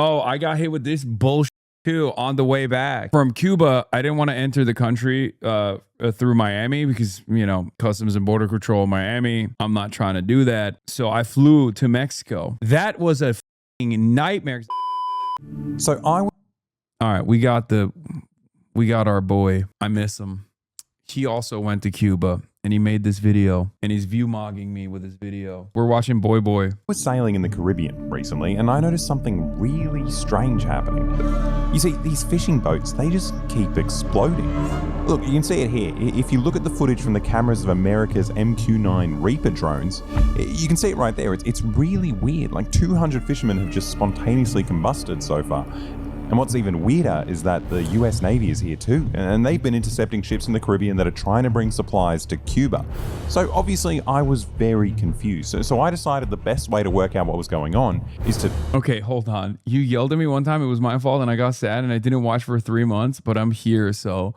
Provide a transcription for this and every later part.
Oh, I got hit with this bullshit too on the way back from Cuba. I didn't want to enter the country through Miami because, you know, Customs and Border Control Miami. I'm not trying to do that. So I flew to Mexico. That was a fucking nightmare. So all right, we got our boy. I miss him. He also went to Cuba and he made this video and he's view mogging me with his video. We're watching Boy Boy. was sailing in the Caribbean recently and I noticed something really strange happening. You see, these fishing boats, they just keep exploding. Look, you can see it here. If you look at the footage from the cameras of America's MQ-9 Reaper drones, you can see it right there. It's really weird. Like 200 fishermen have just spontaneously combusted so far. And what's even weirder is that the US Navy is here too, and they've been intercepting ships in the Caribbean that are trying to bring supplies to Cuba. So obviously I was very confused. So I decided the best way to work out what was going on is to... Okay, hold on. You yelled at me one time. It was my fault and I got sad and I didn't watch for 3 months, but I'm here, so...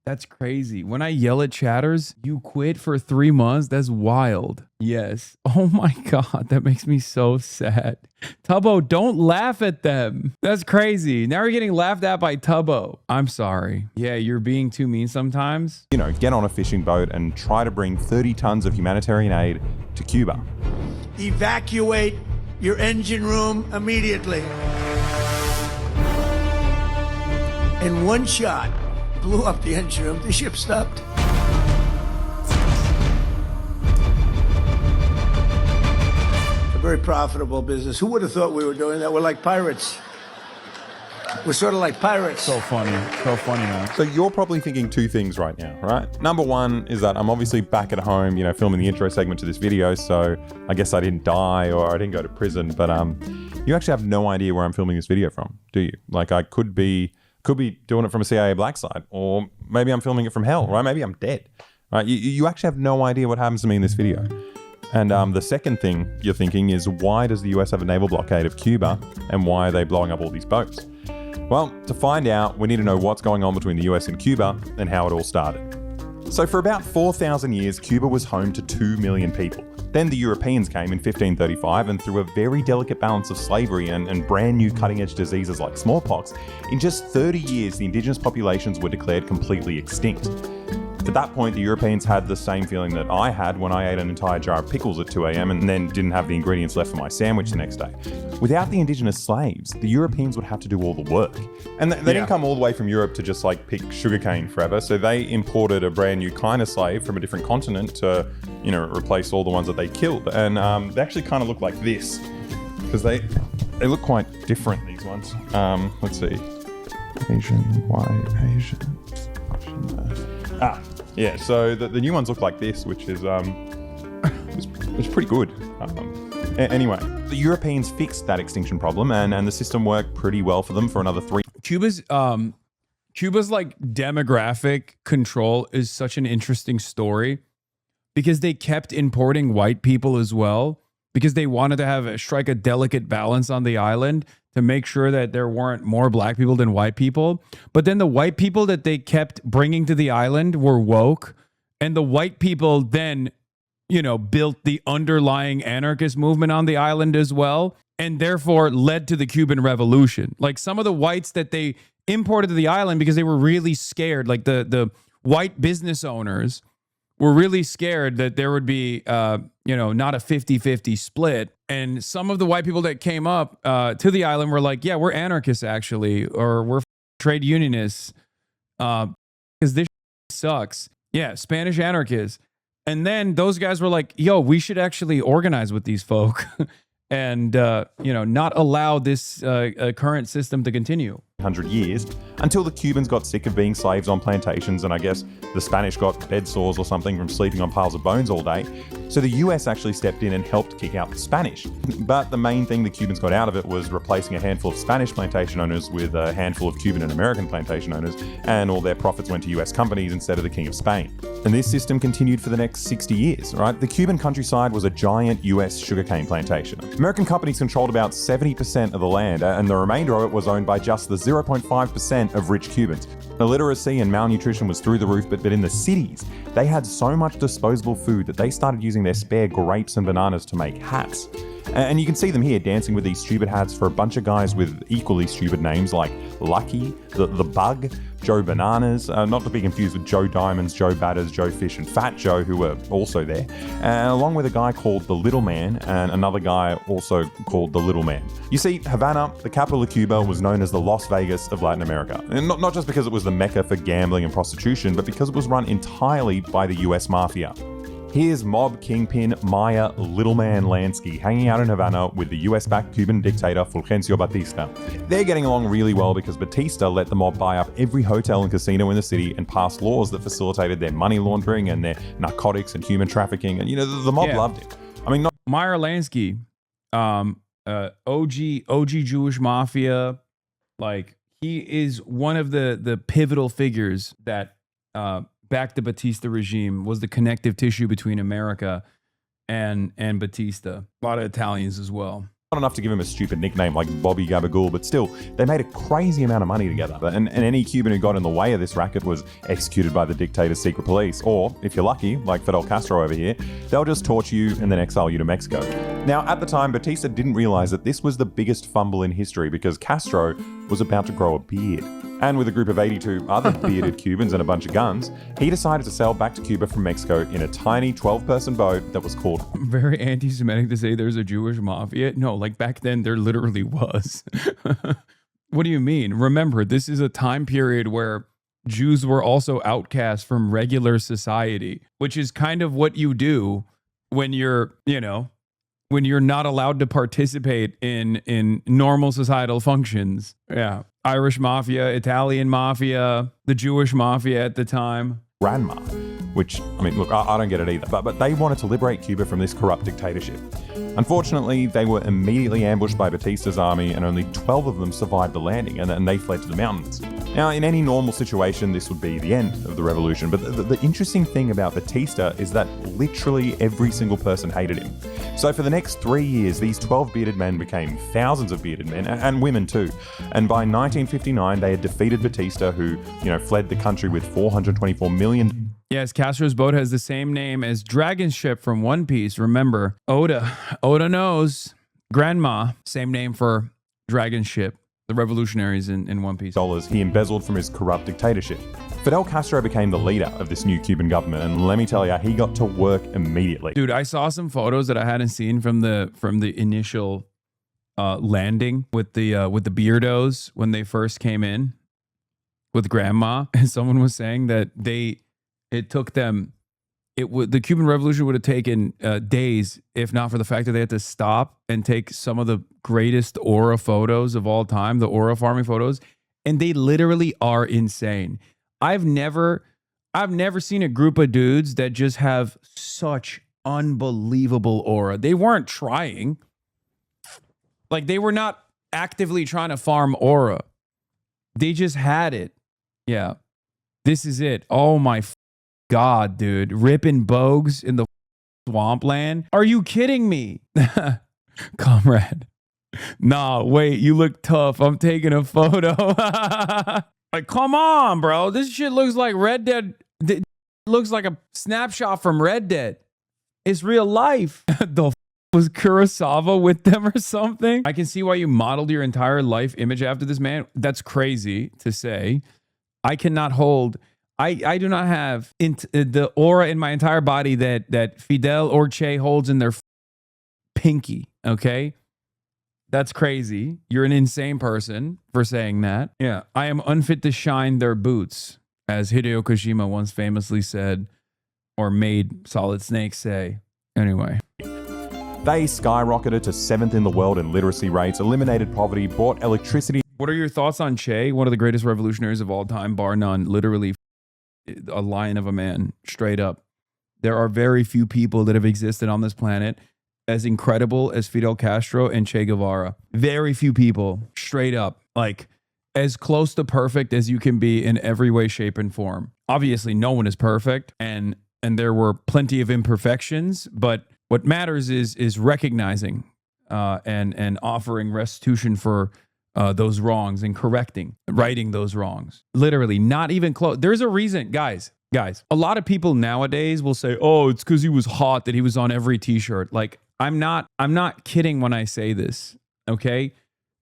That's crazy. When I yell at chatters, you quit for 3 months? That's wild. Yes. Oh my God. That makes me so sad. Tubbo, don't laugh at them. That's crazy. Now we're getting laughed at by Tubbo. I'm sorry. Yeah, you're being too mean sometimes. You know, get on a fishing boat and try to bring 30 tons of humanitarian aid to Cuba. Evacuate your engine room immediately. In one shot, blew up the engine room, the ship stopped. It's a very profitable business. Who would have thought we were doing that? We're like pirates. We're sort of like pirates. So funny. So funny, man. So you're probably thinking two things right now, right? Number one is that I'm obviously back at home, you know, filming the intro segment to this video, so I guess I didn't die or I didn't go to prison, but you actually have no idea where I'm filming this video from, do you? Like I could be doing it from a CIA black site, or maybe I'm filming it from hell, right? Maybe I'm dead, right? You actually have no idea what happens to me in this video. And the second thing you're thinking is, why does the US have a naval blockade of Cuba and why are they blowing up all these boats? Well, to find out, we need to know what's going on between the US and Cuba and how it all started. So for about 4,000 years, Cuba was home to 2 million people. Then the Europeans came in 1535 and through a very delicate balance of slavery and brand new cutting edge diseases like smallpox, in just 30 years the indigenous populations were declared completely extinct. At that point, the Europeans had the same feeling that I had when I ate an entire jar of pickles at 2 a.m. and then didn't have the ingredients left for my sandwich the next day. Without the indigenous slaves, the Europeans would have to do all the work. And they didn't come all the way from Europe to just like pick sugarcane forever. So they imported a brand new kind of slave from a different continent to, you know, replace all the ones that they killed. And they actually kind of look like this because they look quite different, these ones. Let's see. Asian, white, Asian. Yeah, so the new ones look like this, which is it's pretty good. Anyway, the Europeans fixed that extinction problem and the system worked pretty well for them for another 3. Cuba's like demographic control is such an interesting story because they kept importing white people as well because they wanted to strike a delicate balance on the island to make sure that there weren't more black people than white people. But then the white people that they kept bringing to the island were woke. And the white people then, you know, built the underlying anarchist movement on the island as well. And therefore led to the Cuban Revolution. Like some of the whites that they imported to the island because they were really scared, like the white business owners were really scared that there would be, you know, not a 50-50 split. And some of the white people that came up to the island were like, yeah, we're anarchists actually, or we're trade unionists because this sucks. Yeah, Spanish anarchists. And then those guys were like, yo, we should actually organize with these folk and, you know, not allow this current system to continue. 100 years, until the Cubans got sick of being slaves on plantations and I guess the Spanish got bed sores or something from sleeping on piles of bones all day. So the US actually stepped in and helped kick out the Spanish. But the main thing the Cubans got out of it was replacing a handful of Spanish plantation owners with a handful of Cuban and American plantation owners, and all their profits went to US companies instead of the King of Spain. And this system continued for the next 60 years, right? The Cuban countryside was a giant US sugarcane plantation. American companies controlled about 70% of the land, and the remainder of it was owned by just the 0.5% of rich Cubans. Illiteracy and malnutrition was through the roof, but in the cities, they had so much disposable food that they started using their spare grapes and bananas to make hats. And you can see them here dancing with these stupid hats for a bunch of guys with equally stupid names like Lucky, the Bug, Joe Bananas, not to be confused with Joe Diamonds, Joe Batters, Joe Fish, and Fat Joe, who were also there, and along with a guy called the Little Man and another guy also called the Little Man. You see, Havana, the capital of Cuba, was known as the Las Vegas of Latin America. And not just because it was the mecca for gambling and prostitution, but because it was run entirely by the US Mafia. Here's mob kingpin Maya Little Man Lansky hanging out in Havana with the US-backed Cuban dictator Fulgencio Batista. They're getting along really well because Batista let the mob buy up every hotel and casino in the city and pass laws that facilitated their money laundering and their narcotics and human trafficking. And, the mob loved it. I mean, Meyer Lansky, OG Jewish Mafia, like he is one of the pivotal figures that backed the Batista regime, was the connective tissue between America and Batista. A lot of Italians as well. Not enough to give him a stupid nickname like Bobby Gabagool, but still, they made a crazy amount of money together. And any Cuban who got in the way of this racket was executed by the dictator's secret police. Or, if you're lucky, like Fidel Castro over here, they'll just torture you and then exile you to Mexico. Now, at the time, Batista didn't realize that this was the biggest fumble in history because Castro was about to grow a beard. And with a group of 82 other bearded Cubans and a bunch of guns, he decided to sail back to Cuba from Mexico in a tiny 12-person boat that was called... Very anti-Semitic to say there's a Jewish mafia. No, like back then there literally was. What do you mean? Remember, this is a time period where Jews were also outcast from regular society, which is kind of what you do when you're, when you're not allowed to participate in normal societal functions. Yeah. Irish mafia, Italian mafia, the Jewish mafia at the time. Grandma, which, I mean, look, I don't get it either, but they wanted to liberate Cuba from this corrupt dictatorship. Unfortunately, they were immediately ambushed by Batista's army and only 12 of them survived the landing and they fled to the mountains. Now, in any normal situation, this would be the end of the revolution, but the interesting thing about Batista is that literally every single person hated him. So for the next 3 years, these 12 bearded men became thousands of bearded men and women too. And by 1959, they had defeated Batista, who, fled the country with 424 million. Yes, Castro's boat has the same name as Dragon's ship from One Piece. Remember, Oda knows. Grandma, same name for Dragon's ship, the revolutionaries in One Piece. Dollars he embezzled from his corrupt dictatorship. Fidel Castro became the leader of this new Cuban government, and let me tell you, he got to work immediately. Dude, I saw some photos that I hadn't seen from the initial landing with the beardos when they first came in with Grandma, and someone was saying that it took them, the Cuban Revolution would have taken days, if not for the fact that they had to stop and take some of the greatest aura photos of all time, the aura farming photos, and they literally are insane. I've never seen a group of dudes that just have such unbelievable aura. They weren't trying. Like, they were not actively trying to farm aura. They just had it. Yeah. This is it. Oh my God, dude. Ripping bogues in the swampland. Are you kidding me? Comrade. Nah, wait, you look tough. I'm taking a photo. Like, come on, bro. This shit looks like Red Dead. It looks like a snapshot from Red Dead. It's real life. The was Kurosawa with them or something? I can see why you modeled your entire life image after this man. That's crazy to say. I cannot hold... I do not have the aura in my entire body that Fidel or Che holds in their pinky, okay? That's crazy. You're an insane person for saying that. Yeah, I am unfit to shine their boots, as Hideo Kojima once famously said, or made Solid Snake say. Anyway. They skyrocketed to 7th in the world in literacy rates, eliminated poverty, brought electricity. What are your thoughts on Che, one of the greatest revolutionaries of all time, bar none, literally a lion of a man, straight up. There are very few people that have existed on this planet as incredible as Fidel Castro and Che Guevara. Very few people, straight up, like as close to perfect as you can be in every way, shape, and form. Obviously, no one is perfect, and there were plenty of imperfections, but what matters is recognizing and offering restitution for those wrongs and righting those wrongs. Literally, not even close. There's a reason, guys, a lot of people nowadays will say, oh, it's because he was hot that he was on every t-shirt. Like, I'm not kidding when I say this, okay?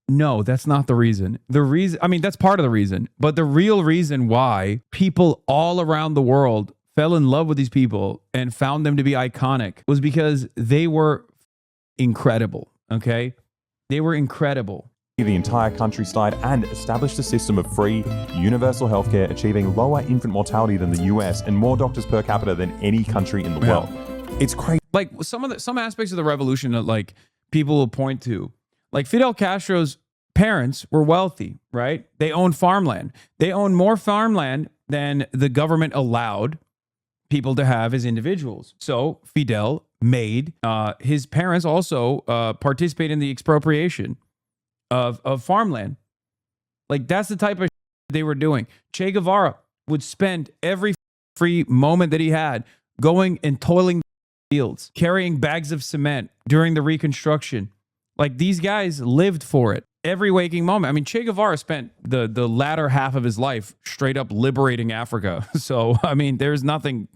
No, that's not the reason. The reason, I mean, that's part of the reason, but the real reason why people all around the world fell in love with these people and found them to be iconic was because they were incredible, okay? They were incredible. The entire countryside and established a system of free, universal healthcare, achieving lower infant mortality than the US and more doctors per capita than any country in the world. It's crazy. Like some aspects of the revolution that like people will point to, like Fidel Castro's parents were wealthy, right? They owned farmland. They owned more farmland than the government allowed people to have as individuals. So Fidel made his parents also participate in the expropriation of farmland. Like that's the type of they were doing. Che Guevara would spend every free moment that he had going and toiling the fields, carrying bags of cement during the Reconstruction. Like these guys lived for it every waking moment. I mean, Che Guevara spent the latter half of his life straight up liberating Africa. So, I mean, there's nothing.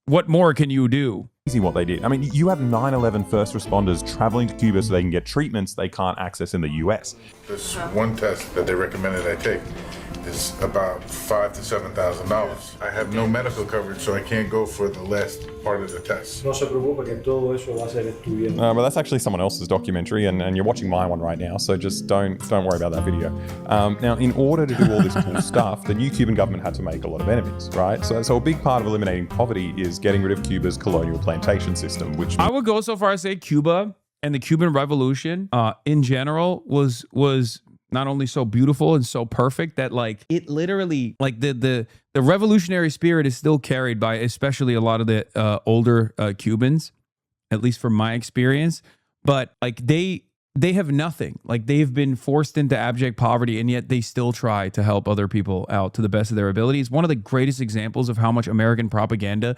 What more can you do? What they did. I mean, you have 9/11 first responders traveling to Cuba so they can get treatments they can't access in the US. This one test that they recommended I take is about $5,000 to $7,000. I have no medical coverage, so I can't go for the last part of the test. No se preocupe que todo eso va a ser estudiado. But that's actually someone else's documentary, and you're watching my one right now, so just don't worry about that video. Now, in order to do all this cool stuff, the new Cuban government had to make a lot of enemies, right? So a big part of eliminating poverty is getting rid of Cuba's colonial plantation system, which I would go so far as say Cuba and the Cuban Revolution in general was not only so beautiful and so perfect that like it literally like the revolutionary spirit is still carried by especially a lot of the older Cubans, at least from my experience. But like they have nothing. Like they've been forced into abject poverty, and yet they still try to help other people out to the best of their abilities. One of the greatest examples of how much American propaganda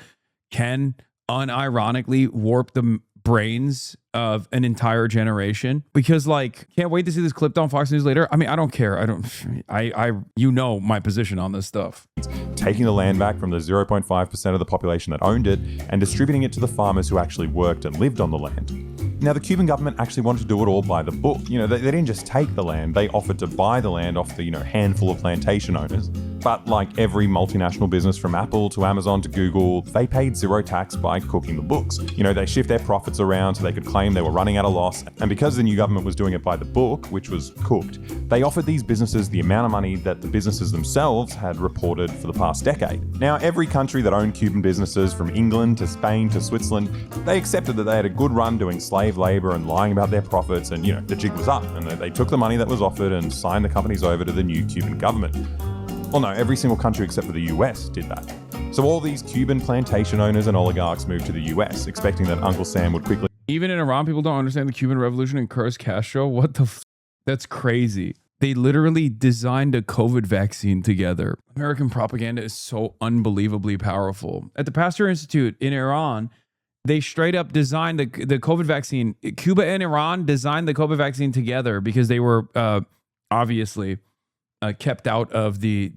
can unironically warp the brains of an entire generation, because like can't wait to see this clipped on Fox News later. I mean, I don't care. I you know my position on this stuff. Taking the land back from the 0.5% of the population that owned it and distributing it to the farmers who actually worked and lived on the land. Now, the Cuban government actually wanted to do it all by the book. You know, they didn't just take the land, they offered to buy the land off the, handful of plantation owners. But like every multinational business from Apple to Amazon to Google, they paid zero tax by cooking the books. They shift their profits around so they could claim they were running at a loss. And because the new government was doing it by the book, which was cooked, they offered these businesses the amount of money that the businesses themselves had reported for the past decade. Now, every country that owned Cuban businesses, from England to Spain to Switzerland, they accepted that they had a good run doing slave labor and lying about their profits, and the jig was up, and they took the money that was offered and signed the companies over to the new Cuban government. Well, no, every single country except for the US did that. So all these Cuban plantation owners and oligarchs moved to the US, expecting that Uncle Sam would quickly... Even in Iran, people don't understand the Cuban Revolution and curse Castro. What the That's crazy. They literally designed a COVID vaccine together. American propaganda is so unbelievably powerful. At the Pasteur Institute in Iran, they straight up designed the COVID vaccine. Cuba and Iran designed the COVID vaccine together because they were obviously kept out of the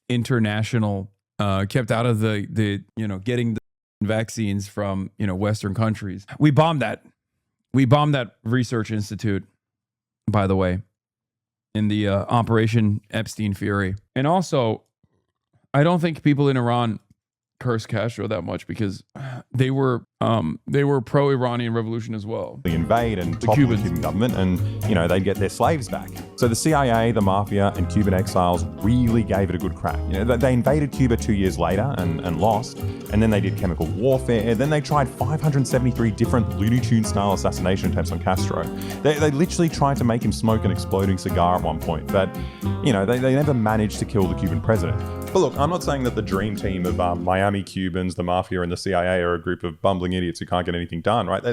international, kept out of the getting the vaccines from Western countries. We bombed that. We bombed that research institute, by the way, in the Operation Epstein Fury. And also, I don't think people in Iran curse Castro that much because they were pro-Iranian revolution as well. They invade and topple the Cuban government, and they'd get their slaves back. So the CIA, the mafia, and Cuban exiles really gave it a good crack. They invaded Cuba 2 years later and lost, and then they did chemical warfare. Then they tried 573 different Looney Tunes style assassination attempts on Castro. They literally tried to make him smoke an exploding cigar at one point, but they never managed to kill the Cuban president. But look, I'm not saying that the dream team of Miami Cubans, the mafia, and the CIA are a group of bumbling idiots who can't get anything done, right?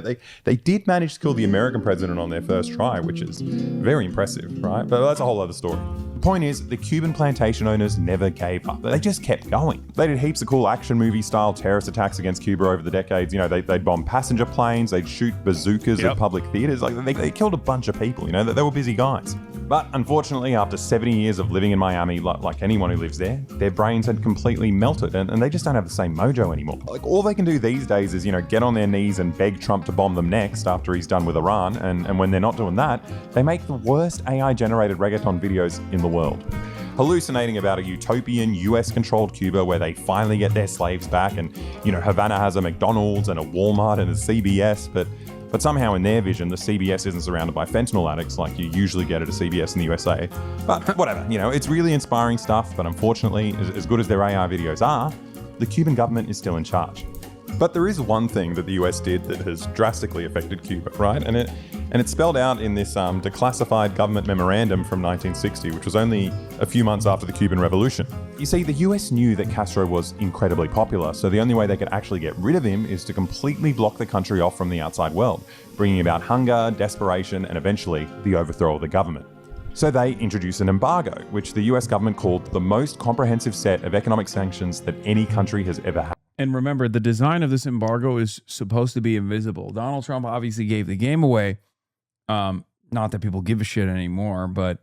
They did manage to kill the American president on their first try, which is very impressive, right? But that's a whole other story. The point is, the Cuban plantation owners never gave up. They just kept going. They did heaps of cool action movie style terrorist attacks against Cuba over the decades. They'd bomb passenger planes, they'd shoot bazookas at public theaters. Like they killed a bunch of people. They were busy guys. But unfortunately, after 70 years of living in Miami, like anyone who lives there, their brains had completely melted and they just don't have the same mojo anymore. Like, all they can do these days is, get on their knees and beg Trump to bomb them next after he's done with Iran. And when they're not doing that, they make the worst AI-generated reggaeton videos in the world, hallucinating about a utopian US-controlled Cuba where they finally get their slaves back and, Havana has a McDonald's and a Walmart and a CBS, but somehow in their vision, the CBS isn't surrounded by fentanyl addicts like you usually get at a CBS in the USA. But whatever, it's really inspiring stuff, but unfortunately, as good as their AI videos are, the Cuban government is still in charge. But there is one thing that the US did that has drastically affected Cuba, right? And it's spelled out in this declassified government memorandum from 1960, which was only a few months after the Cuban Revolution. You see, the US knew that Castro was incredibly popular, so the only way they could actually get rid of him is to completely block the country off from the outside world, bringing about hunger, desperation, and eventually the overthrow of the government. So they introduced an embargo, which the US government called the most comprehensive set of economic sanctions that any country has ever had. And remember, the design of this embargo is supposed to be invisible. Donald Trump obviously gave the game away. Not that people give a shit anymore, but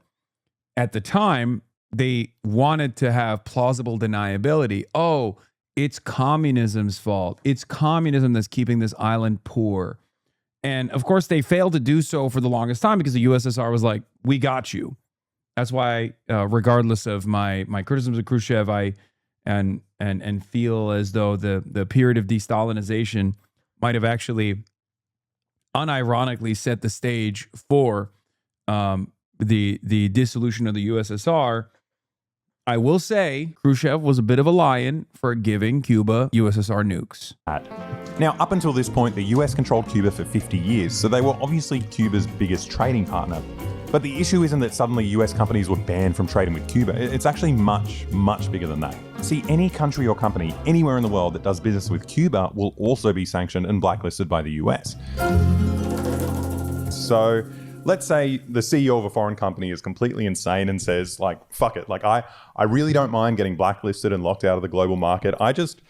at the time, they wanted to have plausible deniability. Oh, it's communism's fault. It's communism that's keeping this island poor. And of course, they failed to do so for the longest time because the USSR was like, we got you. That's why, regardless of my criticisms of Khrushchev, and feel as though the period of de-Stalinization might have actually unironically set the stage for the dissolution of the USSR. I will say Khrushchev was a bit of a lion for giving Cuba USSR nukes. Now, up until this point, the US controlled Cuba for 50 years, so they were obviously Cuba's biggest trading partner. But the issue isn't that suddenly US companies were banned from trading with Cuba. It's actually much, much bigger than that. See, any country or company anywhere in the world that does business with Cuba will also be sanctioned and blacklisted by the US. So let's say the CEO of a foreign company is completely insane and says, fuck it. I really don't mind getting blacklisted and locked out of the global market. I just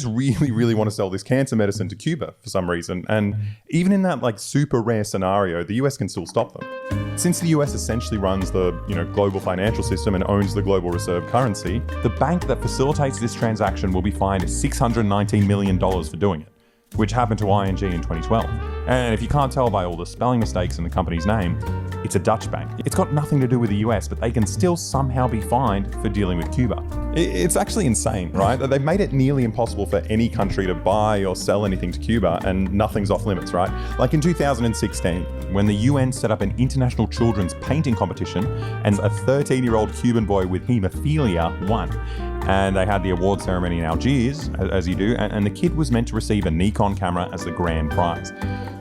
really, really want to sell this cancer medicine to Cuba for some reason. And even in that super rare scenario, the US can still stop them. Since the US essentially runs the global financial system and owns the global reserve currency, the bank that facilitates this transaction will be fined $619 million for doing it, which happened to ING in 2012. And if you can't tell by all the spelling mistakes in the company's name, it's a Dutch bank. It's got nothing to do with the US, but they can still somehow be fined for dealing with Cuba. It's actually insane, right? They've made it nearly impossible for any country to buy or sell anything to Cuba, and nothing's off limits, right? Like in 2016, when the UN set up an international children's painting competition, and a 13-year-old Cuban boy with haemophilia won. And they had the award ceremony in Algiers, as you do, and the kid was meant to receive a Nikon camera as the grand prize.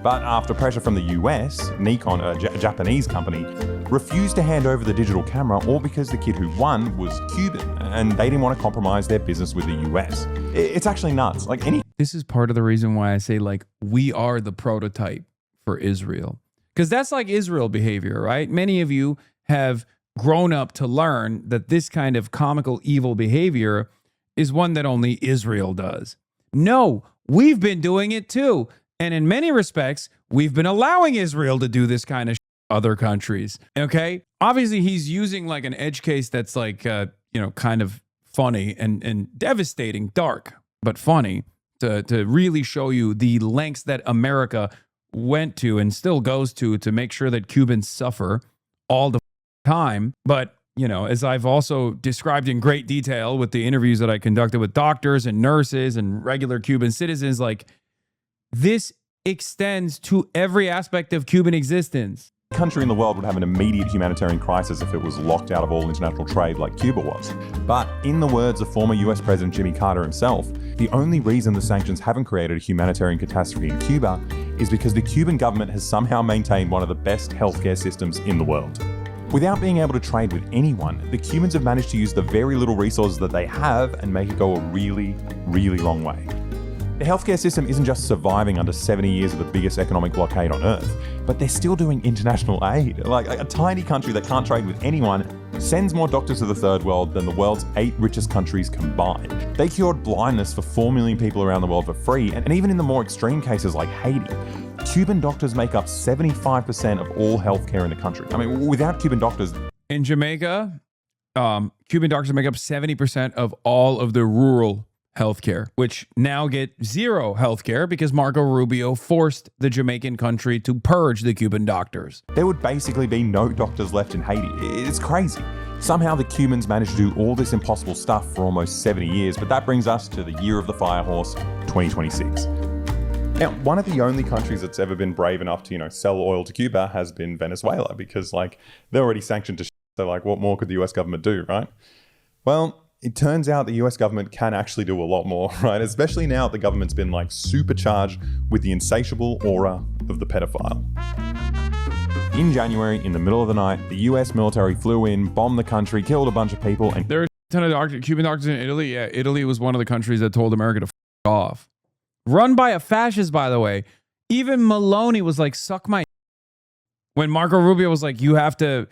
But after pressure from the US, Nikon, a Japanese company, refused to hand over the digital camera, all because the kid who won was Cuban, and they didn't want to compromise their business with the US. It's actually nuts. This is part of the reason why I say, we are the prototype for Israel. Because that's like Israel behavior, right? Many of you have grown up to learn that this kind of comical evil behavior is one that only Israel does. No, we've been doing it too. And in many respects, we've been allowing Israel to do this kind of other countries. Okay? Obviously, he's using an edge case that's kind of funny and devastating, dark, but funny to really show you the lengths that America went to and still goes to make sure that Cubans suffer all the time. But, as I've also described in great detail with the interviews that I conducted with doctors and nurses and regular Cuban citizens, this extends to every aspect of Cuban existence. Country in the world would have an immediate humanitarian crisis if it was locked out of all international trade like Cuba was. But in the words of former US President Jimmy Carter himself, the only reason the sanctions haven't created a humanitarian catastrophe in Cuba is because the Cuban government has somehow maintained one of the best healthcare systems in the world. Without being able to trade with anyone, the Cubans have managed to use the very little resources that they have and make it go a really, really long way. The healthcare system isn't just surviving under 70 years of the biggest economic blockade on Earth, but they're still doing international aid. A tiny country that can't trade with anyone sends more doctors to the third world than the world's 8 richest countries combined. They cured blindness for 4 million people around the world for free, and even in the more extreme cases like Haiti, Cuban doctors make up 75% of all healthcare in the country. I mean, without Cuban doctors, In Jamaica, Cuban doctors make up 70% of all of the rural healthcare, which now get zero healthcare because Marco Rubio forced the Jamaican country to purge the Cuban doctors. there would basically be no doctors left in Haiti. It's crazy. Somehow the Cubans managed to do all this impossible stuff for almost 70 years, but that brings us to the year of the fire horse, 2026. Now, one of the only countries that's ever been brave enough to, sell oil to Cuba has been Venezuela, because they're already sanctioned to shit. So what more could the US government do, right? Well, it turns out the US government can actually do a lot more, right? Especially now that the government's been supercharged with the insatiable aura of the pedophile. In January, in the middle of the night, the US military flew in, bombed the country, killed a bunch of people, and There are a ton of Cuban doctors in Italy. Yeah, Italy was one of the countries that told America to f off. Run by a fascist, by the way. Even Maloney was like, suck my. When Marco Rubio was like, you have to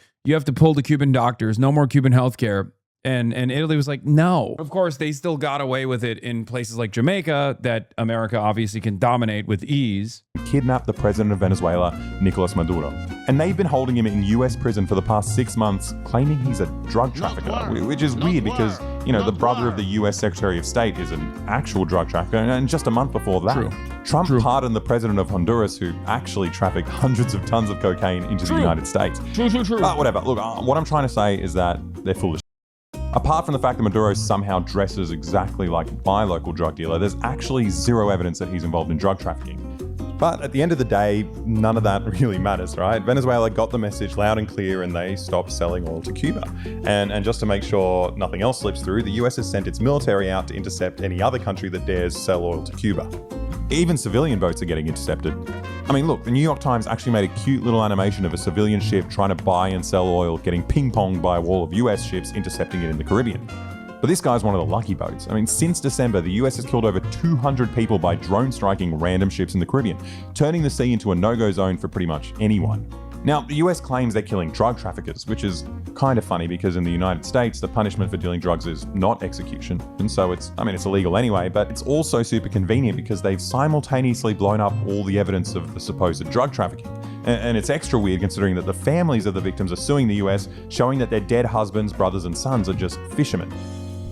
pull the Cuban doctors, no more Cuban healthcare. And Italy was like, no. Of course, they still got away with it in places like Jamaica that America obviously can dominate with ease. kidnapped the president of Venezuela, Nicolas Maduro. And they've been holding him in US prison for the past 6 months, claiming he's a drug trafficker, which is weird because, the brother of the US Secretary of State is an actual drug trafficker. And just a month before that, Trump pardoned the president of Honduras, who actually trafficked hundreds of tons of cocaine into the United States. But whatever. Look, what I'm trying to say is that they're foolish. Apart from the fact that Maduro somehow dresses exactly like my local drug dealer, there's actually zero evidence that he's involved in drug trafficking. But at the end of the day, none of that really matters, right? Venezuela got the message loud and clear and they stopped selling oil to Cuba. And just to make sure nothing else slips through, the US has sent its military out to intercept any other country that dares sell oil to Cuba. Even civilian boats are getting intercepted. I mean, look, the New York Times actually made a cute little animation of a civilian ship trying to buy and sell oil, getting ping-ponged by a wall of US ships intercepting it in the Caribbean. But this guy's one of the lucky boats. I mean, since December, the US has killed over 200 people by drone striking random ships in the Caribbean, turning the sea into a no-go zone for pretty much anyone. Now, the US claims they're killing drug traffickers, which is kind of funny because in the United States, the punishment for dealing drugs is not execution. And so it's illegal anyway, but it's also super convenient because they've simultaneously blown up all the evidence of the supposed drug trafficking. And it's extra weird considering that the families of the victims are suing the US, showing that their dead husbands, brothers, and sons are just fishermen.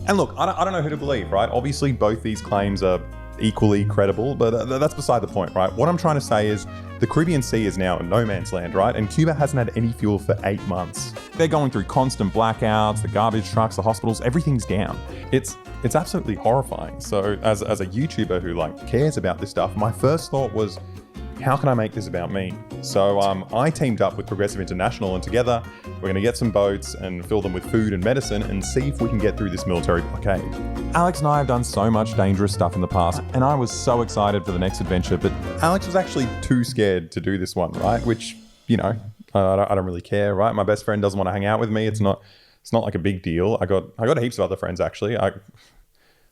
And look, I don't know who to believe, right? Obviously, both these claims are equally credible, but that's beside the point, right? What I'm trying to say is the Caribbean Sea is now a no man's land, right? And Cuba hasn't had any fuel for 8 months. They're going through constant blackouts, the garbage trucks, the hospitals, everything's down. It's absolutely horrifying. So as a YouTuber who cares about this stuff, my first thought was, how can I make this about me? So I teamed up with Progressive International, and together we're going to get some boats and fill them with food and medicine and see if we can get through this military blockade. Alex and I have done so much dangerous stuff in the past, and I was so excited for the next adventure, but Alex was actually too scared to do this one, right? Which, I don't really care, right? My best friend doesn't want to hang out with me. It's not like a big deal. I got heaps of other friends, actually. I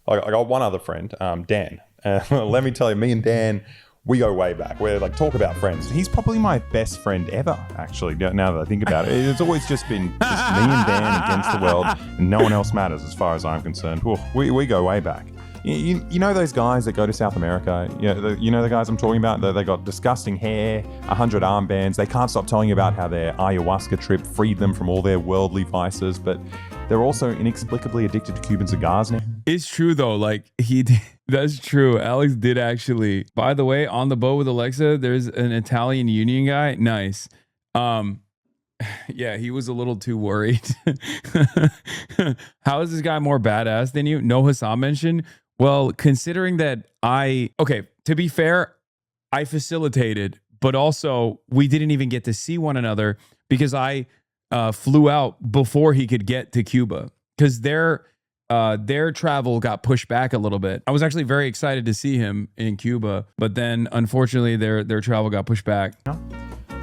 got one other friend, Dan. Let me tell you, me and Dan, we go way back. We're talk about friends. He's probably my best friend ever, actually, now that I think about it. It's always just been just me and Dan against the world, and no one else matters as far as I'm concerned. We go way back. You know those guys that go to South America? You know the guys I'm talking about? They got disgusting hair, 100 armbands. They can't stop telling you about how their ayahuasca trip freed them from all their worldly vices, but they're also inexplicably addicted to Cuban cigars now. It's true though. That's true. Alex did actually. By the way, on the boat with Alexa, there's an Italian union guy. Nice. Yeah, he was a little too worried. How is this guy more badass than you? No Hasan mention. Well, considering that to be fair, I facilitated, but also we didn't even get to see one another because I flew out before he could get to Cuba because their travel got pushed back a little bit. I was actually very excited to see him in Cuba, but then unfortunately their travel got pushed back.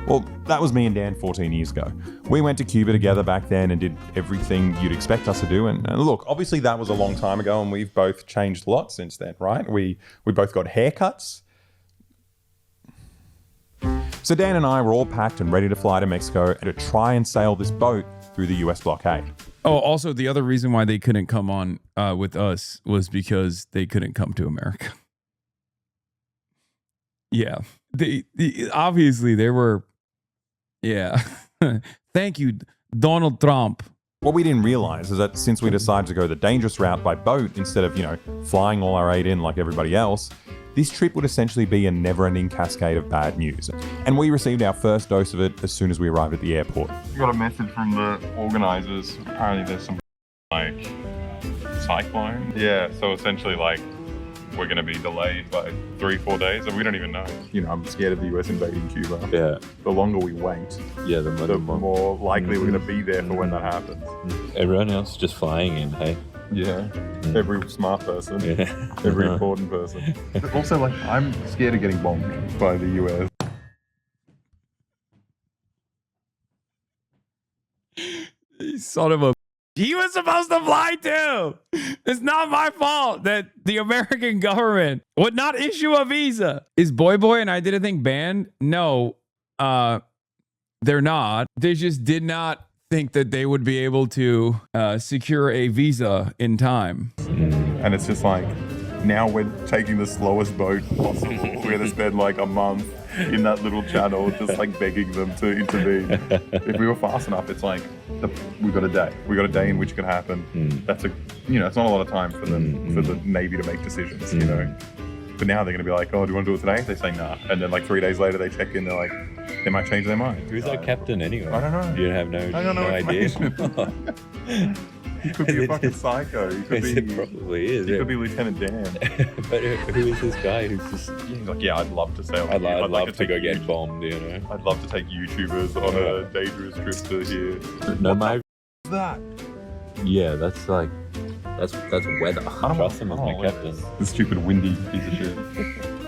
Well, that was me and Dan 14 years ago. We went to Cuba together back then and did everything you'd expect us to do. And look, obviously that was a long time ago and we've both changed a lot since then, right? We both got haircuts. So Dan and I were all packed and ready to fly to Mexico and to try and sail this boat through the US blockade. Oh, also the other reason why they couldn't come on with us was because they couldn't come to America. Yeah. Obviously they were, yeah. Thank you, Donald Trump. What we didn't realize is that since we decided to go the dangerous route by boat instead of, flying all our aid in like everybody else, this trip would essentially be a never-ending cascade of bad news. And we received our first dose of it as soon as we arrived at the airport. We got a message from the organizers. Apparently there's some cyclone. Yeah, so essentially we're going to be delayed by 3-4 days, and we don't even know. I'm scared of the US invading Cuba. Yeah. The longer we wait, Yeah, the more likely we're going to be there for when that happens. Everyone else just flying in, hey? Yeah. Every smart person. Yeah. Every important person. Also, I'm scared of getting bombed by the US. Son of a... He was supposed to fly too. It's not my fault that the American government would not issue a visa. Is Boy Boy and I Did a Thing banned? No, they're not. They just did not think that they would be able to secure a visa in time. And it's just now we're taking the slowest boat possible. We're going to spend a month in that little channel just begging them to intervene. If we were fast enough, it's we've got a day. We've got a day in which it can happen. That's it's not a lot of time for them, for the Navy to make decisions, But now they're going to be like, oh, do you want to do it today? They say nah. And then 3 days later they check in, they're like, they might change their mind. Who's our captain anyway? I don't know. You have no idea? He could be a fucking psycho. He could be, It probably is. he could be Lieutenant Dan. But who is this guy who's just... He's like, yeah, I'd love to sail. I'd love to go take get bombed, I'd love to take YouTubers on a dangerous trip to here. No, my... That? Yeah, that's weather. I trust him as my captain. The stupid windy piece of shit.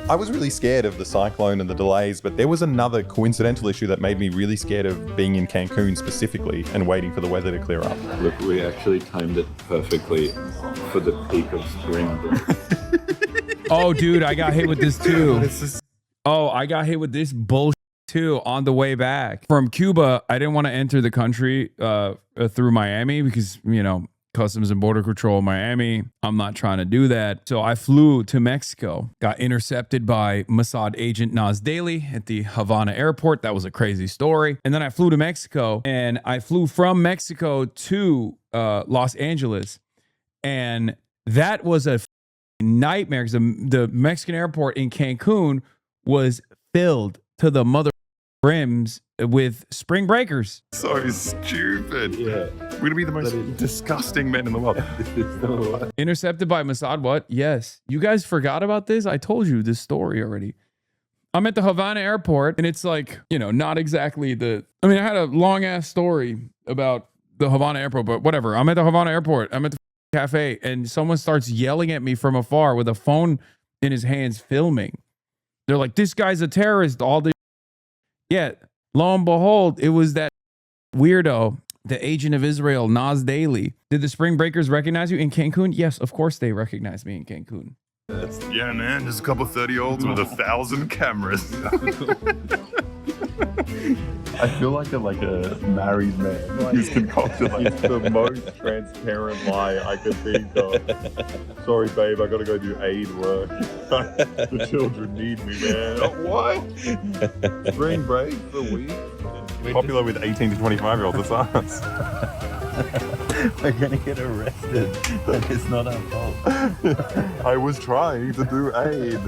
I was really scared of the cyclone and the delays, but there was another coincidental issue that made me really scared of being in Cancun specifically and waiting for the weather to clear up. Look, we actually timed it perfectly for the peak of spring break. Oh, dude, I got hit with this too. I got hit with this bullshit too on the way back from Cuba. I didn't want to enter the country through Miami because, Customs and Border Control, Miami. I'm not trying to do that. So I flew to Mexico, got intercepted by Mossad agent Nas Daily at the Havana airport. That was a crazy story. And then I flew to Mexico, and I flew from Mexico to Los Angeles. And that was a nightmare because the Mexican airport in Cancun was filled to the mother brims with spring breakers. So stupid. Yeah. We're going to be the most disgusting men in the world. Intercepted by Mossad, what? Yes. You guys forgot about this? I told you this story already. I'm at the Havana airport, and it's not exactly I had a long-ass story about the Havana airport, but whatever. I'm at the Havana airport. I'm at the cafe, and someone starts yelling at me from afar with a phone in his hands filming. They're like, this guy's a terrorist, all this. Yeah, lo and behold, it was that weirdo, the agent of Israel, Nas Daily. Did the spring breakers recognize you in Cancun? Yes, of course they recognized me in Cancun. Yeah, man, there's a couple of 30-year-olds with 1,000 cameras. I feel like a married man who's concocted the most transparent lie I could think of. Sorry, babe, I gotta go do aid work. The children need me, man. What? Spring break for a week? Popular with 18 to 25-year-olds, that's us. We're gonna get arrested, and it's not our fault. I was trying to do aid.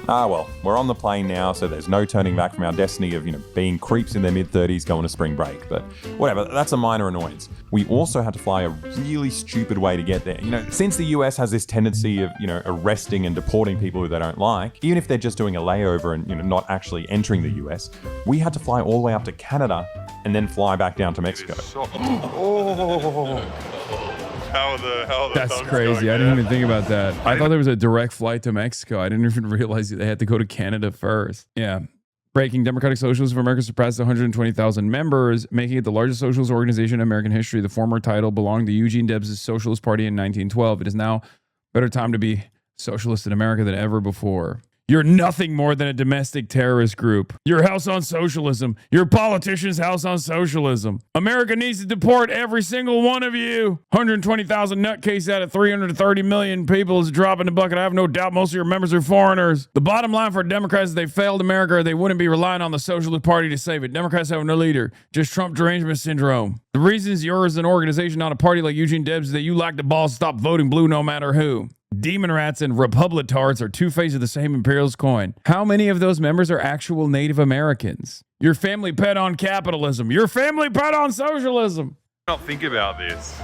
Well, we're on the plane now, so there's no turning back from our destiny of, being creeps in their mid-30s going to spring break. But whatever, that's a minor annoyance. We also had to fly a really stupid way to get there. Since the US has this tendency of, arresting and deporting people who they don't like, even if they're just doing a layover and, not actually entering the US, we had to fly all the way up to Canada and then fly back down to Mexico. That's crazy. I didn't even think about that. I thought there was a direct flight to Mexico. I didn't even realize they had to go to Canada first. Yeah. Breaking: Democratic Socialists of America surpassed 120,000 members, making it the largest socialist organization in American history. The former title belonged to Eugene Debs' Socialist Party in 1912. It is now a better time to be socialist in America than ever before. You're nothing more than a domestic terrorist group. Your house on socialism. Your politician's house on socialism. America needs to deport every single one of you. 120,000 nutcases out of 330 million people is a drop in the bucket. I have no doubt most of your members are foreigners. The bottom line for Democrats is they failed America or they wouldn't be relying on the Socialist Party to save it. Democrats have no leader. Just Trump derangement syndrome. The reasons yours is an organization, not a party like Eugene Debs, is that you lack the balls to stop voting blue no matter who. Demon rats and Republitards are two faces of the same imperialist coin. How many of those members are actual Native Americans? Your family pet on capitalism. Your family pet on socialism. Not think about this.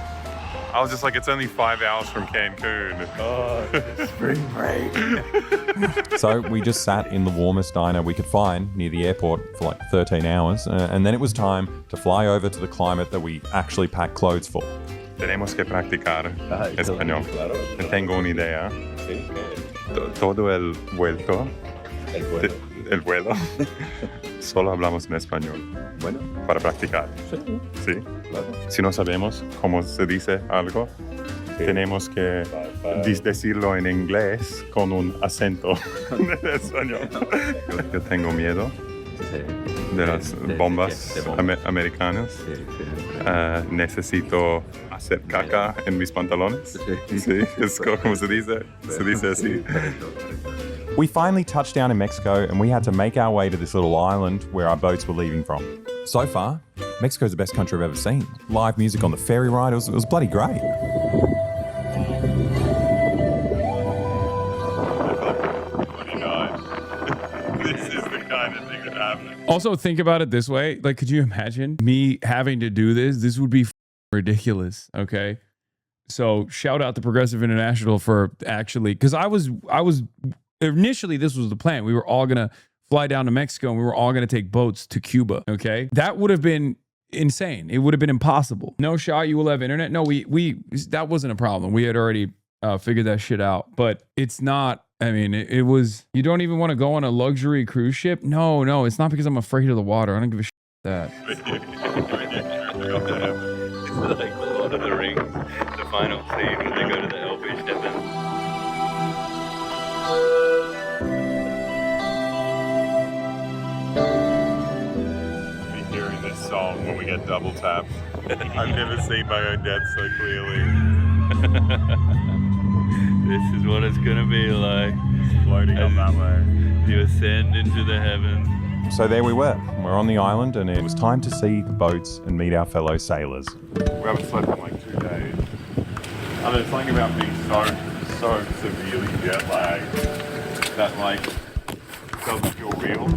I was just like, it's only 5 hours from Cancun. Oh, spring break. So we just sat in the warmest diner we could find near the airport for like 13 hours. And then it was time to fly over to the climate that we actually packed clothes for. Tenemos que practicar español. Tengo una idea. Todo el vuelto, el vuelo, solo hablamos en español. Bueno, Para practicar. Sí. claro. Si no sabemos cómo se dice algo, tenemos que decirlo en inglés con un acento en español. Yo tengo miedo de las bombas americanas. Necesito hacer caca en mis pantalones. Sí, es como se dice así. We finally touched down in Mexico and we had to make our way to this little island where our boats were leaving from. So far, Mexico's the best country I've ever seen. Live music on the ferry ride, it was bloody great. This is the kind of thing that happens. Also, think about it this way. Like, could you imagine me having to do this? This would be ridiculous. Okay. So shout out to Progressive International for actually, because I was initially, this was the plan. We were all going to fly down to Mexico and we were all going to take boats to Cuba. Okay. That would have been insane. It would have been impossible. No shot. You will have internet. No, that wasn't a problem. We had already figured that shit out, but it's not. I mean, it was, you don't even want to go on a luxury cruise ship? No, it's not because I'm afraid of the water. I don't give a shit about that. It's like the Lord of the Rings, the final scene when they go to the elfish heaven. I'll be hearing this song when we get double tapped. I've never seen my own dad so clearly. This is what it's gonna be like. Floating up that way. You ascend into the heavens. So there we were. We're on the island and it was time to see the boats and meet our fellow sailors. We haven't slept in like 2 days. And there's something about being so severely jet lagged that like it doesn't feel real.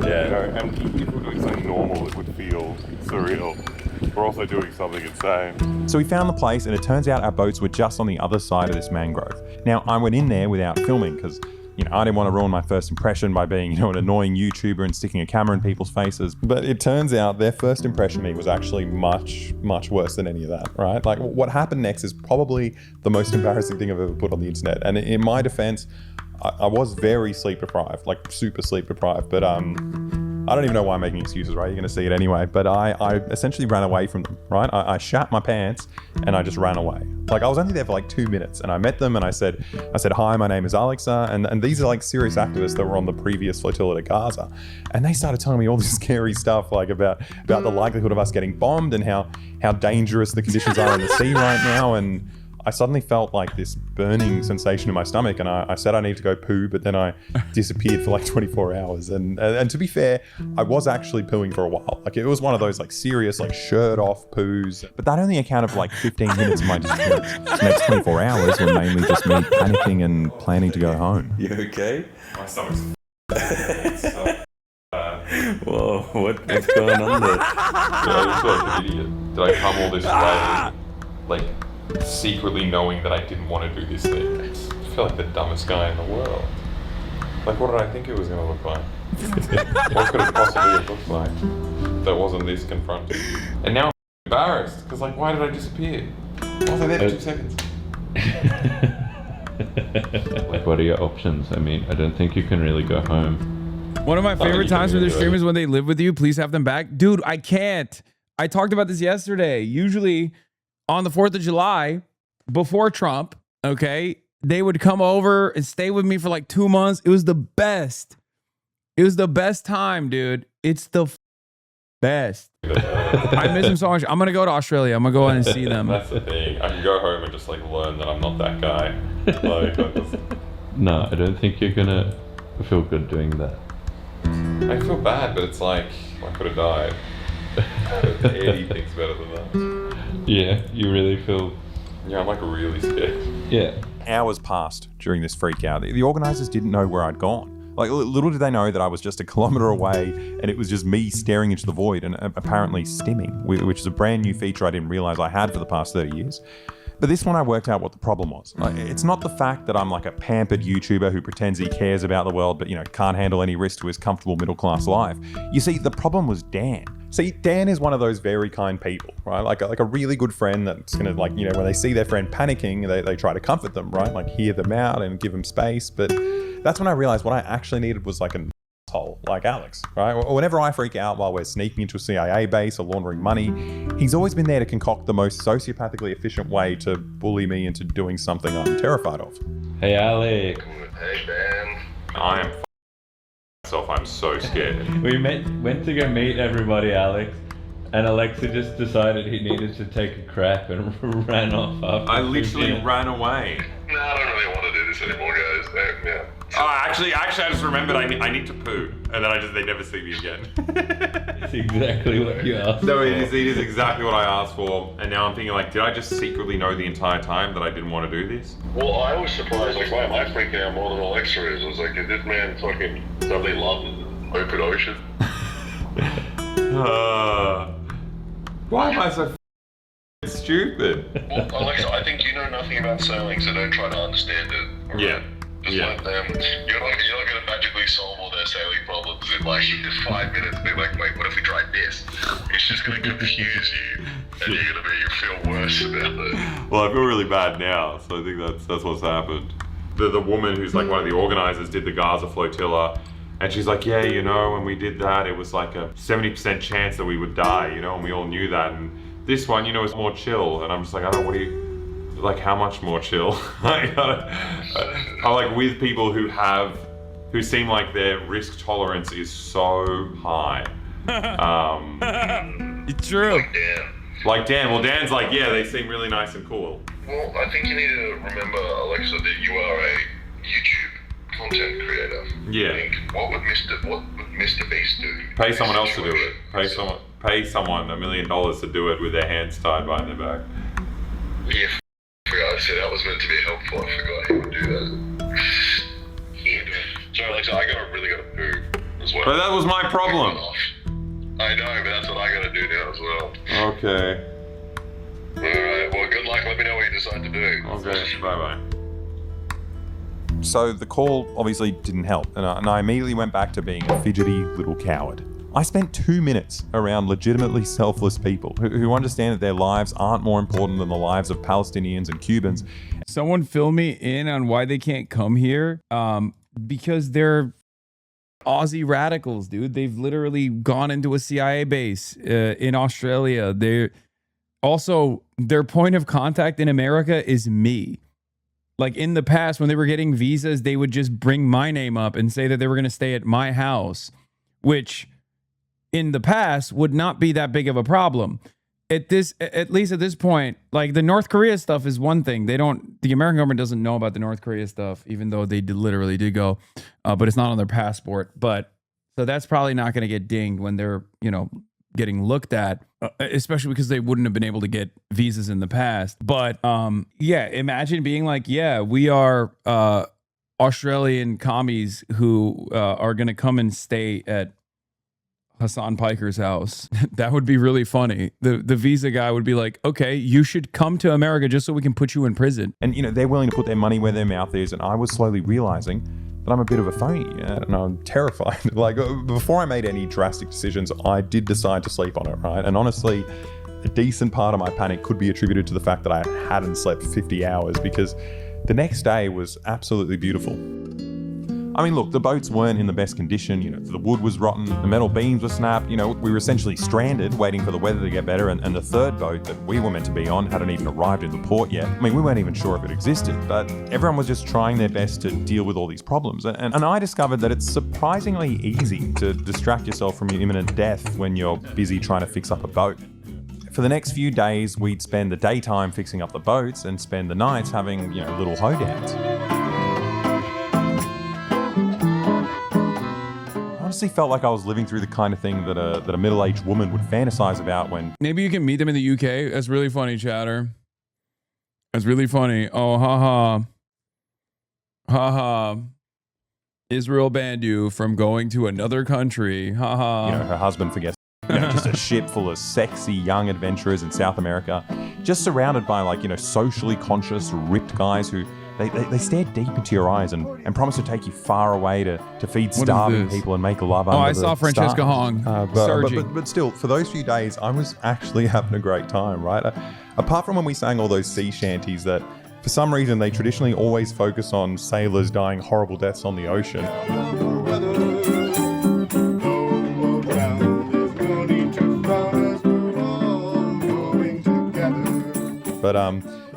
Yeah. You know, and if we're doing something normal, it would feel surreal. We're also doing something insane. So we found the place and it turns out our boats were just on the other side of this mangrove. Now I went in there without filming because I didn't want to ruin my first impression by being, an annoying YouTuber and sticking a camera in people's faces. But it turns out their first impression of me was actually much, much worse than any of that, right? Like what happened next is probably the most embarrassing thing I've ever put on the internet. And in my defense, I was very sleep deprived, like super sleep deprived, but I don't even know why I'm making excuses, right? You're going to see it anyway. But I essentially ran away from them, right? I shat my pants and I just ran away. Like I was only there for like 2 minutes and I met them and I said, hi, my name is Alexa. And these are like serious activists that were on the previous flotilla to Gaza. And they started telling me all this scary stuff, like about the likelihood of us getting bombed and how dangerous the conditions are in the sea right now. And I suddenly felt like this burning sensation in my stomach and I said I need to go poo, but then I disappeared for like 24 hours. And to be fair, I was actually pooing for a while. Like it was one of those like serious like shirt off poos, but that only accounted for like 15 minutes of my disappearance. The next 24 hours were mainly just me panicking and planning to go home. You okay? My stomach's Whoa, what's going on there? I just feel like an idiot. Did I come all this way, like, secretly knowing that I didn't want to do this thing? I feel like the dumbest guy in the world. Like, what did I think it was going to look like? What could it possibly have looked like that wasn't this confronting? And now I'm embarrassed, because, like, why did I disappear? Why was I there for 2 seconds? Like, what are your options? I mean, I don't think you can really go home. One of my favorite times with the streamers when they live with you, please have them back. Dude, I can't. I talked about this yesterday. Usually on the 4th of July, before Trump, okay, they would come over and stay with me for like 2 months. It was the best. It was the best time, dude. It's the best. I miss them so much. I'm gonna go to Australia. I'm gonna go in and see them. That's the thing. I can go home and just like learn that I'm not that guy. Like, No, I don't think you're gonna feel good doing that. I feel bad, but it's like I could have died. Anything's better than that. Yeah, you really feel. Yeah, I'm like really scared. Yeah. Hours passed during this freak out. The organizers didn't know where I'd gone. Like, little did they know that I was just a kilometer away and it was just me staring into the void and apparently stimming, which is a brand new feature I didn't realize I had for the past 30 years. But this one I worked out what the problem was. Like, it's not the fact that I'm like a pampered YouTuber who pretends he cares about the world but, can't handle any risk to his comfortable middle-class life. You see, the problem was Dan. See, Dan is one of those very kind people, right? Like a really good friend that's gonna when they see their friend panicking, they try to comfort them, right? Like hear them out and give them space. But that's when I realized what I actually needed was like an asshole like Alex, right? Whenever I freak out while we're sneaking into a CIA base or laundering money, he's always been there to concoct the most sociopathically efficient way to bully me into doing something I'm terrified of. Hey, Alex. Hey, man. I am myself. I'm so scared. We went to go meet everybody, Alex, and Alexa just decided he needed to take a crap and ran off after. I literally ran away. No, I don't really want to do this anymore, guys. Yeah. Oh, actually, I just remembered I need to poo, and then they never see me again. It's exactly what you asked. No, for. it is exactly what I asked for, and now I'm thinking like, did I just secretly know the entire time that I didn't want to do this? Well, I was surprised. Like, why am I freaking out more than Alexa is? I was like, is this man fucking suddenly love open ocean? Why am I so stupid? Well, Alexa, I think you know nothing about sailing, so don't try to understand it. All right? Yeah. Just let them. You're not going to magically solve all their sailing problems in like 5 minutes. Be like, wait, what if we tried this? It's just going to confuse you, and you're going to feel worse about it. Well, I feel really bad now, so I think that's what's happened. The woman who's like one of the organizers did the Gaza flotilla, and she's like, yeah, when we did that, it was like a 70% chance that we would die, and we all knew that. And this one, is more chill, and I'm just like, I don't know, what do you... Like, how much more chill? I'm like with people who seem like their risk tolerance is so high. It's true. Like Dan. Well, Dan's like, yeah, they seem really nice and cool. Well, I think you need to remember, Alexa, that you are a YouTube content creator. Yeah. I think, what would Mr. Beast do? Pay someone else to do it. Pay someone $1 million to do it with their hands tied behind their back. Yeah. I said that was meant to be helpful. I forgot he would do that. So Alexa, I really gotta poo as well. But that was my problem. I know, but that's what I gotta do now as well. Okay. Alright, well good luck. Let me know what you decide to do. Okay, bye-bye. So the call obviously didn't help, and I immediately went back to being a fidgety little coward. I spent 2 minutes around legitimately selfless people who understand that their lives aren't more important than the lives of Palestinians and Cubans. Someone fill me in on why they can't come here. Because they're Aussie radicals, dude. They've literally gone into a CIA base in Australia. They're also, their point of contact in America is me. Like in the past, when they were getting visas, they would just bring my name up and say that they were going to stay at my house, which in the past would not be that big of a problem. At least at this point, like the North Korea stuff is one thing. The American government doesn't know about the North Korea stuff, even though they literally did go, but it's not on their passport. But so that's probably not going to get dinged when they're, getting looked at, especially because they wouldn't have been able to get visas in the past. But yeah, imagine being like, yeah, we are Australian commies who are going to come and stay at Hasan Piker's house. That would be really funny. The visa guy would be like, okay, you should come to America just so we can put you in prison. And, they're willing to put their money where their mouth is. And I was slowly realizing that I'm a bit of a phony and I'm terrified. Like, before I made any drastic decisions, I did decide to sleep on it, right? And honestly, a decent part of my panic could be attributed to the fact that I hadn't slept 50 hours because the next day was absolutely beautiful. I mean, look, the boats weren't in the best condition. You know, the wood was rotten, the metal beams were snapped. You know, we were essentially stranded, waiting for the weather to get better. And the third boat that we were meant to be on hadn't even arrived in the port yet. I mean, we weren't even sure if it existed, but everyone was just trying their best to deal with all these problems. And I discovered that it's surprisingly easy to distract yourself from your imminent death when you're busy trying to fix up a boat. For the next few days, we'd spend the daytime fixing up the boats and spend the nights having, you know, little hoedowns. I honestly felt like I was living through the kind of thing that a middle-aged woman would fantasize about when... Maybe you can meet them in the UK. That's really funny, chatter. That's really funny. Oh, haha. Haha. Israel banned you from going to another country. Haha. You know, her husband forgets. You know, just a ship full of sexy young adventurers in South America, just surrounded by, like, you know, socially conscious, ripped guys who they stare deep into your eyes and promise to take you far away to feed starving people and make love. I saw Francesca Hong. But still, for those few days, I was actually having a great time, right? Apart from when we sang all those sea shanties that, for some reason, they traditionally always focus on sailors dying horrible deaths on the ocean.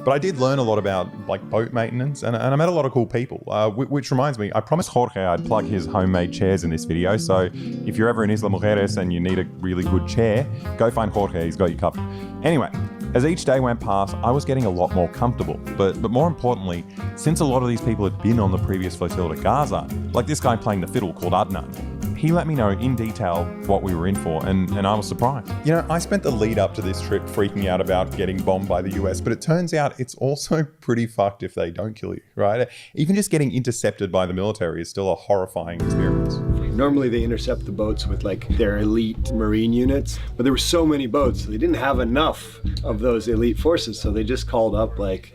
But I did learn a lot about, like, boat maintenance, and I met a lot of cool people, which reminds me, I promised Jorge I'd plug his homemade chairs in this video, so if you're ever in Isla Mujeres and you need a really good chair, go find Jorge, he's got you covered. Anyway, as each day went past, I was getting a lot more comfortable, but more importantly, since a lot of these people had been on the previous flotilla to Gaza, like this guy playing the fiddle called Adnan, he let me know in detail what we were in for, and I was surprised. You know, I spent the lead up to this trip freaking out about getting bombed by the US, but it turns out it's also pretty fucked if they don't kill you, right? Even just getting intercepted by the military is still a horrifying experience. Normally they intercept the boats with, like, their elite marine units, but there were so many boats, they didn't have enough of those elite forces, so they just called up, like,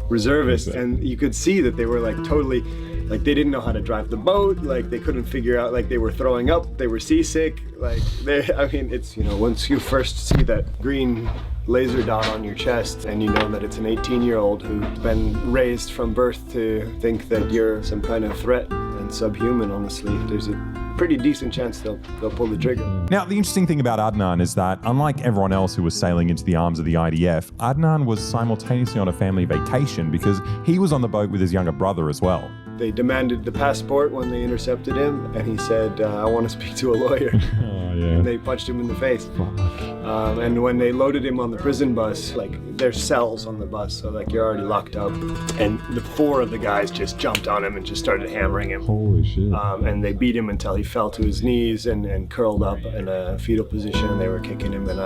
reservists, and you could see that they were, like, totally... Like, they didn't know how to drive the boat, like, they couldn't figure out, like, they were throwing up, they were seasick, like, it's, you know, once you first see that green laser dot on your chest and you know that it's an 18-year-old who's been raised from birth to think that you're some kind of threat and subhuman, honestly, there's a pretty decent chance they'll pull the trigger. Now, the interesting thing about Adnan is that, unlike everyone else who was sailing into the arms of the IDF, Adnan was simultaneously on a family vacation because he was on the boat with his younger brother as well. They demanded the passport when they intercepted him, and he said, I want to speak to a lawyer. Oh, yeah. And they punched him in the face. And when they loaded him on the prison bus, like, there's cells on the bus, so, like, you're already locked up. And the four of the guys just jumped on him and just started hammering him. Holy shit. And they beat him until he fell to his knees and curled up in a fetal position, and they were kicking him. And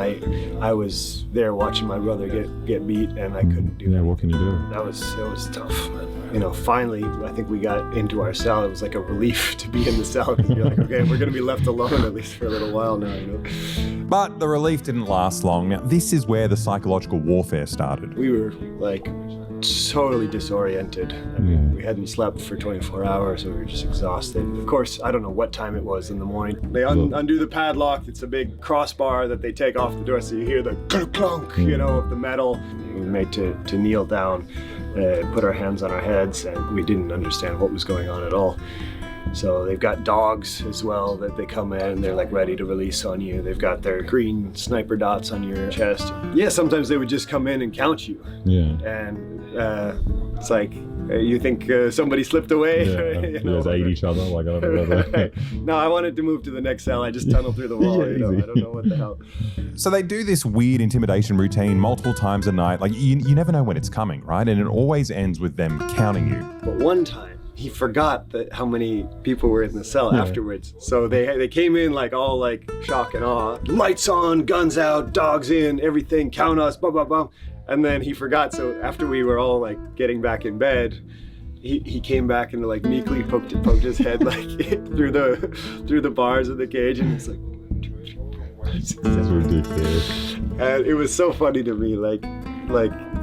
I was there watching my brother get beat, and I couldn't do that. Yeah, what can you do? It was tough, man. You know, finally, I think we got into our cell. It was like a relief to be in the cell, because you're like, okay, we're going to be left alone at least for a little while now, you know. But the relief didn't last long. Now, this is where the psychological warfare started. We were, like, totally disoriented. I mean, we hadn't slept for 24 hours, and we were just exhausted. Of course, I don't know what time it was in the morning. They undo the padlock. It's a big crossbar that they take off the door, so you hear the clunk, you know, of the metal. We were made to kneel down, put our hands on our heads, and we didn't understand what was going on at all. So they've got dogs as well that they come in and they're, like, ready to release on you. They've got their green sniper dots on your chest. Yeah, sometimes they would just come in and count you. Yeah. And it's like, you think somebody slipped away? Yeah, you guys ate each other, like, I don't know. No, I wanted to move to the next cell. I just tunneled through the wall, you know? I don't know what the hell. So they do this weird intimidation routine multiple times a night. Like, you never know when it's coming, right? And it always ends with them counting you. But one time, he forgot how many people were in the cell afterwards. So they came in, like, all, like, shock and awe. Lights on, guns out, dogs in, everything, count us, blah, blah, blah. And then he forgot, so after we were all, like, getting back in bed, he came back and, like, meekly poked his head, like, through the bars of the cage, and it's like, 1, 2, 3, 4, 5, 6, 7. That's ridiculous. And it was so funny to me, like,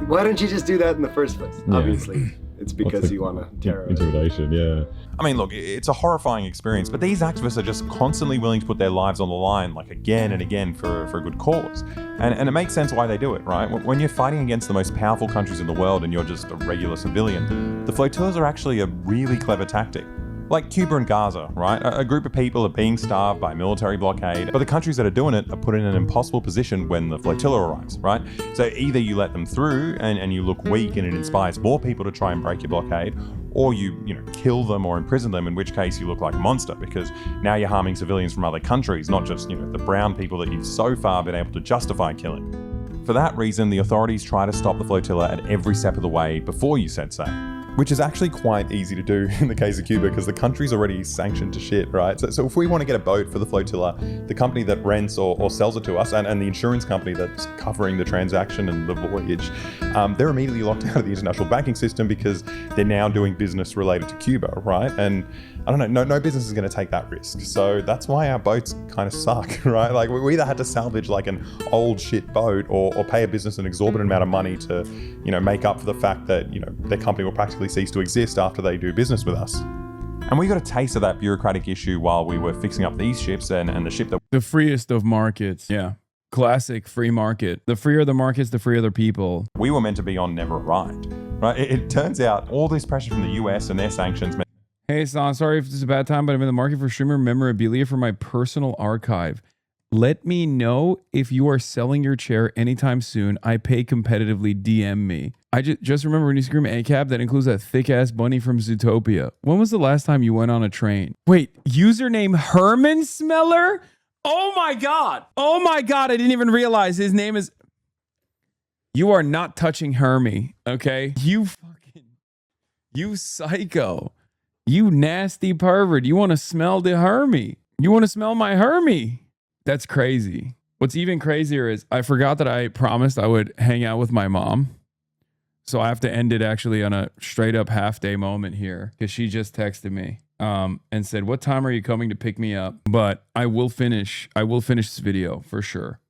why don't you just do that in the first place? Yeah. Obviously. It's because you want to terrorize. Intimidation, yeah. I mean, look, it's a horrifying experience, but these activists are just constantly willing to put their lives on the line, like, again and again for a good cause. And it makes sense why they do it, right? When you're fighting against the most powerful countries in the world and you're just a regular civilian, the flotillas are actually a really clever tactic. Like Cuba and Gaza, right? A group of people are being starved by military blockade, but the countries that are doing it are put in an impossible position when the flotilla arrives, right? So either you let them through and you look weak and it inspires more people to try and break your blockade, or you kill them or imprison them, in which case you look like a monster because now you're harming civilians from other countries, not just the brown people that you've so far been able to justify killing. For that reason, the authorities try to stop the flotilla at every step of the way before you set sail. Which is actually quite easy to do in the case of Cuba because the country's already sanctioned to shit, right? So if we want to get a boat for the flotilla, the company that rents or sells it to us and the insurance company that's covering the transaction and the voyage, they're immediately locked out of the international banking system because they're now doing business related to Cuba, right? And I don't know, no business is going to take that risk. So that's why our boats kind of suck, right? Like we either had to salvage like an old shit boat or pay a business an exorbitant amount of money to, make up for the fact that, their company will practically cease to exist after they do business with us. And we got a taste of that bureaucratic issue while we were fixing up these ships and the ship that... The freest of markets. Yeah. Classic free market. The freer the markets, the freer the people. we were meant to be on never arrived, right? It turns out all this pressure from the US and their sanctions... Hey, Hassan, sorry if this is a bad time, but I'm in the market for streamer memorabilia for my personal archive. Let me know if you are selling your chair anytime soon. I pay competitively. DM me. I just remember when you scream ACAB, that includes that thick-ass bunny from Zootopia. When was the last time you went on a train? Wait, username Herman Smeller? Oh my God. Oh my God. I didn't even realize his name is... You are not touching Hermie, okay? You psycho. You nasty pervert. You want to smell the Hermie. You want to smell my Hermie. That's crazy. What's even crazier is I forgot that I promised I would hang out with my mom. So I have to end it actually on a straight up half day moment here because she just texted me and said, "What time are you coming to pick me up?" But I will finish this video for sure.